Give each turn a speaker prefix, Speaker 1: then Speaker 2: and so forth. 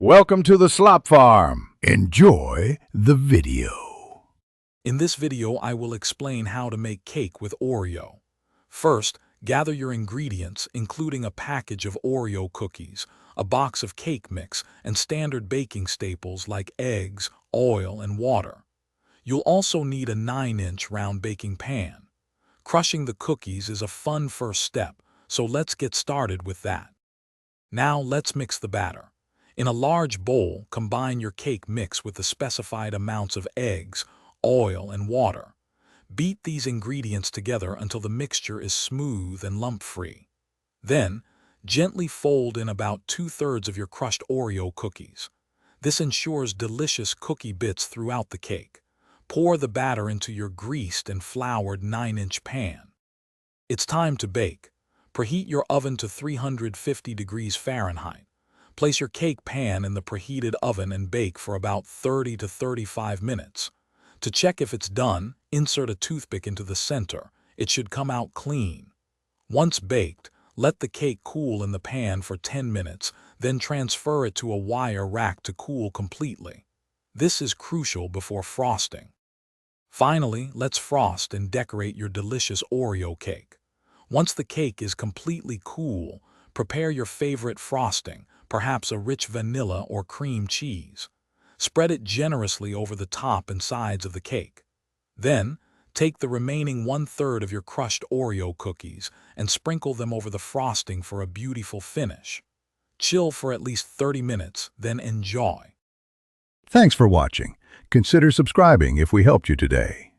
Speaker 1: Welcome to the Slop Farm. Enjoy the video.
Speaker 2: In this video, I will explain how to make cake with Oreo. First, gather your ingredients, including a package of Oreo cookies, a box of cake mix, and standard baking staples like eggs, oil, and water. You'll also need a 9-inch round baking pan. Crushing the cookies is a fun first step, so let's get started with that. Now let's mix the batter. In a large bowl, combine your cake mix with the specified amounts of eggs, oil, and water. Beat these ingredients together until the mixture is smooth and lump-free. Then, gently fold in about 2/3 of your crushed Oreo cookies. This ensures delicious cookie bits throughout the cake. Pour the batter into your greased and floured 9-inch pan. It's time to bake. Preheat your oven to 350 degrees Fahrenheit. Place your cake pan in the preheated oven and bake for about 30 to 35 minutes. To check if it's done, insert a toothpick into the center. It should come out clean. Once baked, let the cake cool in the pan for 10 minutes, then transfer it to a wire rack to cool completely. This is crucial before frosting. Finally, let's frost and decorate your delicious Oreo cake. Once the cake is completely cool, prepare your favorite frosting, perhaps a rich vanilla or cream cheese. Spread it generously over the top and sides of the cake. Then, take the remaining 1/3 of your crushed Oreo cookies and sprinkle them over the frosting for a beautiful finish. Chill for at least 30 minutes, then enjoy.
Speaker 1: Thanks for watching. Consider subscribing if we helped you today.